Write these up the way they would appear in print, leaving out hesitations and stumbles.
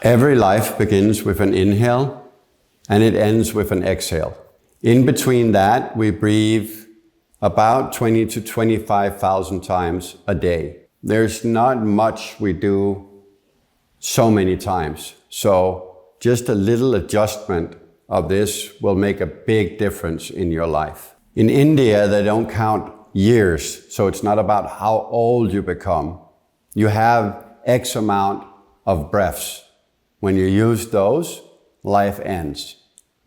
Every life begins with an inhale and it ends with an exhale. In between that, we breathe about 20 to 25,000 times a day. There's not much we do so many times. So just a little adjustment of this will make a big difference in your life. In India, they don't count years, so it's not about how old you become. You have X amount of breaths. When you use those, life ends.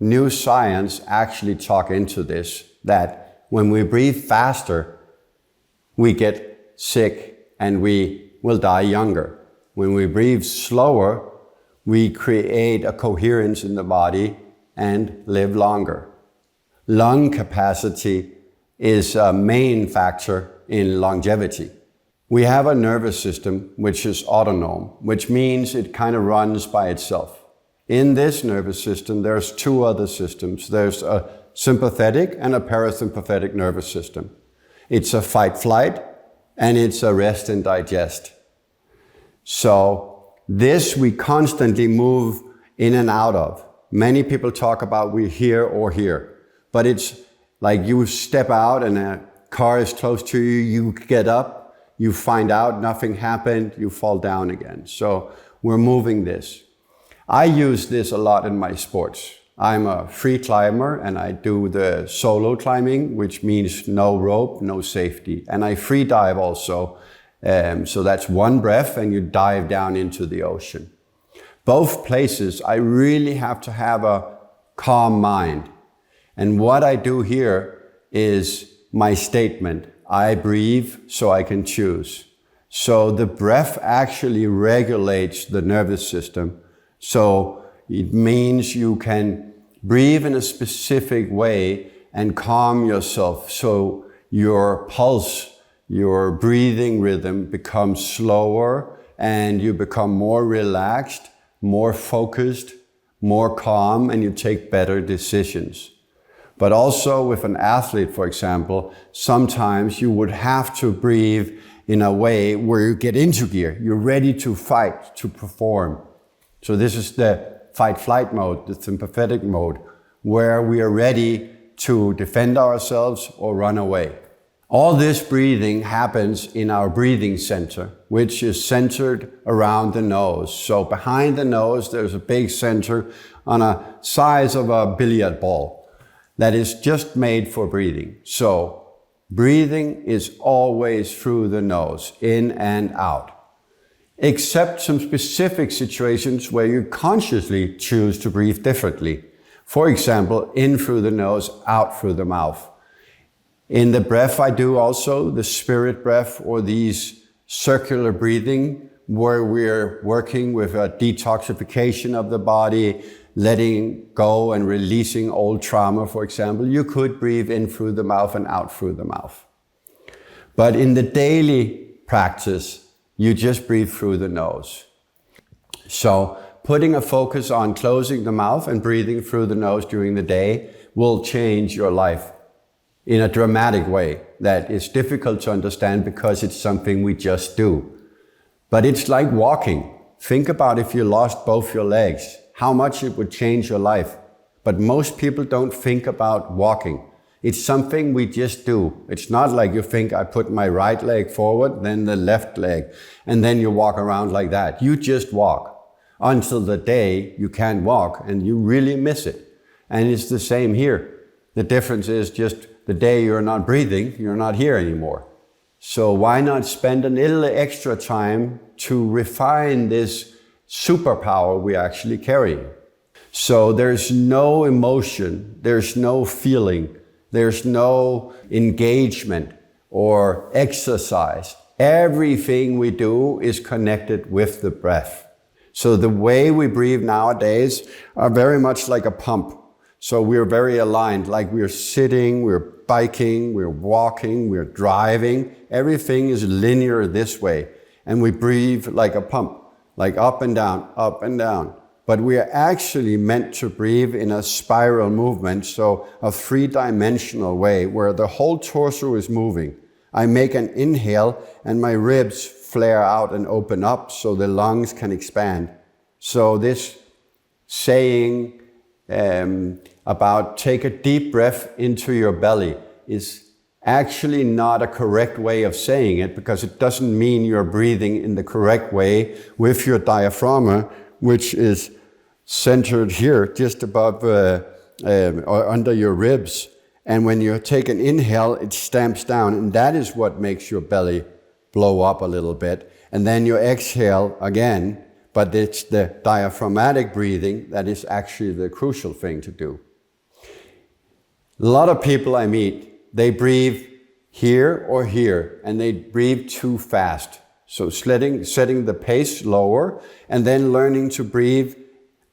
New science actually talk into this, that when we breathe faster, we get sick and we will die younger. When we breathe slower, we create a coherence in the body and live longer. Lung capacity is a main factor in longevity. We have a nervous system which is autonomous, which means it kind of runs by itself. In this nervous system, there's two other systems. There's a sympathetic and a parasympathetic nervous system. It's a fight-flight and it's a rest and digest. So this we constantly move in and out of. Many people talk about we're here or here, but it's like you step out and a car is close to you, you get up, you find out nothing happened, you fall down again. So we're moving this. I use this a lot in my sports. I'm a free climber and I do the solo climbing, which means no rope, no safety. And I free dive also. So that's one breath and you dive down into the ocean. Both places, I really have to have a calm mind. And what I do here is my statement. I breathe so I can choose. So the breath actually regulates the nervous system. So it means you can breathe in a specific way and calm yourself. So your pulse, your breathing rhythm becomes slower and you become more relaxed, more focused, more calm, and you take better decisions. But also with an athlete, for example, sometimes you would have to breathe in a way where you get into gear. You're ready to fight, to perform. So this is the fight-flight mode, the sympathetic mode, where we are ready to defend ourselves or run away. All this breathing happens in our breathing center, which is centered around the nose. So behind the nose, there's a big center on a size of a billiard ball that is just made for breathing. So breathing is always through the nose, in and out. Except some specific situations where you consciously choose to breathe differently. For example, in through the nose, out through the mouth. In the breath I do also, the spirit breath or these circular breathing, where we're working with a detoxification of the body, letting go and releasing old trauma, for example. You could breathe in through the mouth and out through the mouth. But in the daily practice, you just breathe through the nose. So putting a focus on closing the mouth and breathing through the nose during the day will change your life in a dramatic way that is difficult to understand because it's something we just do. But it's like walking. Think about if you lost both your legs, how much it would change your life. But most people don't think about walking. It's something we just do. It's not like you think I put my right leg forward, then the left leg, and then you walk around like that. You just walk until the day you can't walk and you really miss it. And it's the same here. The difference is just the day you're not breathing, you're not here anymore. So why not spend a little extra time to refine this superpower we actually carry? So there's no emotion, there's no feeling, there's no engagement or exercise. Everything we do is connected with the breath. So the way we breathe nowadays are very much like a pump. So we're very aligned, like we're sitting, we're biking, we're walking, we're driving. Everything is linear this way. And we breathe like a pump, like up and down, up and down. But we are actually meant to breathe in a spiral movement, so a three-dimensional way where the whole torso is moving. I make an inhale and my ribs flare out and open up so the lungs can expand. So this saying about take a deep breath into your belly is actually not a correct way of saying it, because it doesn't mean you're breathing in the correct way with your diaphragm, which is centered here just above or under your ribs. And when you take an inhale, it stamps down, and that is what makes your belly blow up a little bit. And then you exhale again, but it's the diaphragmatic breathing that is actually the crucial thing to do. A lot of people I meet, they breathe here or here, and they breathe too fast. So setting the pace lower, and then learning to breathe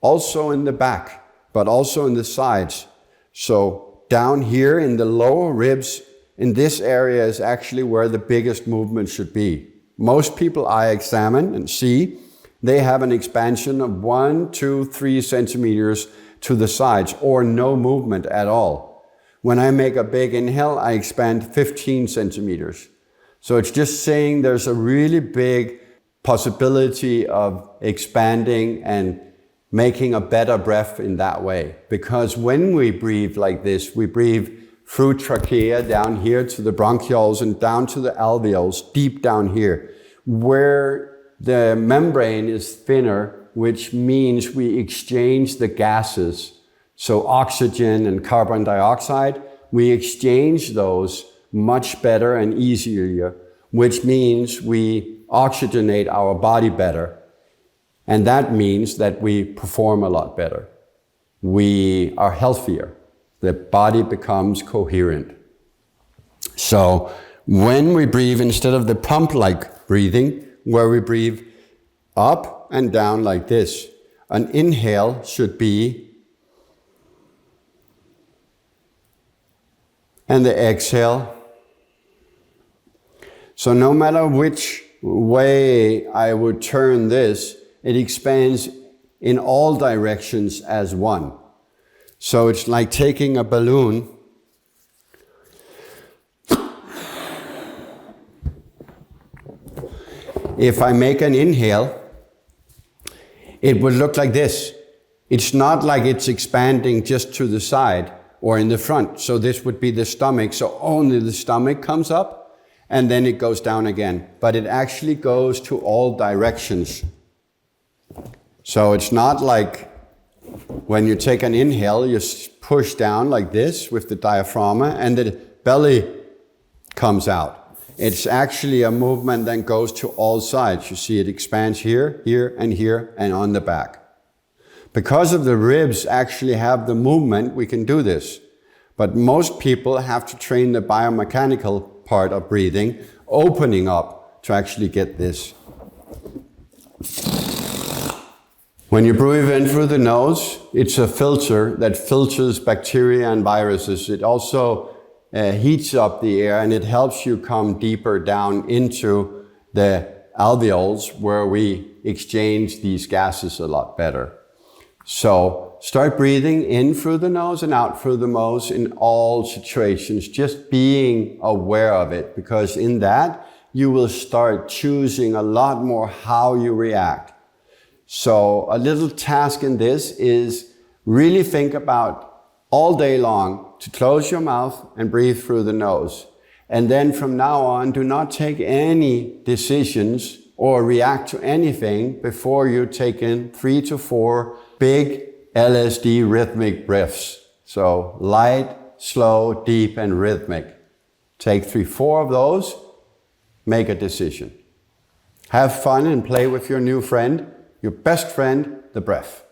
also in the back, but also in the sides. So down here in the lower ribs, in this area is actually where the biggest movement should be. Most people I examine and see, they have an expansion of 1, 2, 3 centimeters to the sides, or no movement at all. When I make a big inhale, I expand 15 centimeters. So it's just saying there's a really big possibility of expanding and making a better breath in that way. Because when we breathe like this, we breathe through trachea down here to the bronchioles and down to the alveoles, deep down here, where the membrane is thinner, which means we exchange the gases. So oxygen and carbon dioxide, we exchange those much better and easier, which means we oxygenate our body better. And that means that we perform a lot better. We are healthier. The body becomes coherent. So when we breathe, instead of the pump-like breathing, where we breathe up and down like this, an inhale should be, and the exhale. So no matter which way I would turn this, it expands in all directions as one. So it's like taking a balloon if I make an inhale, it would look like this. It's not like it's expanding just to the side or in the front. So this would be the stomach. So only the stomach comes up and then it goes down again. But it actually goes to all directions. So it's not like when you take an inhale, you push down like this with the diaphragm and the belly comes out. It's actually a movement that goes to all sides. You see it expands here, here, and on the back. Because of the ribs actually have the movement, we can do this. But most people have to train the biomechanical part of breathing, opening up to actually get this. When you breathe in through the nose, it's a filter that filters bacteria and viruses. It also heats up the air, and it helps you come deeper down into the alveoles where we exchange these gases a lot better. So start breathing in through the nose and out through the nose in all situations, just being aware of it, because in that you will start choosing a lot more how you react. So a little task in this is really think about all day long to close your mouth and breathe through the nose. And then from now on, do not take any decisions or react to anything before you take in 3 to 4 big LSD rhythmic breaths. So light, slow, deep, and rhythmic. Take 3, 4 of those, make a decision. Have fun and play with your new friend, your best friend, the breath.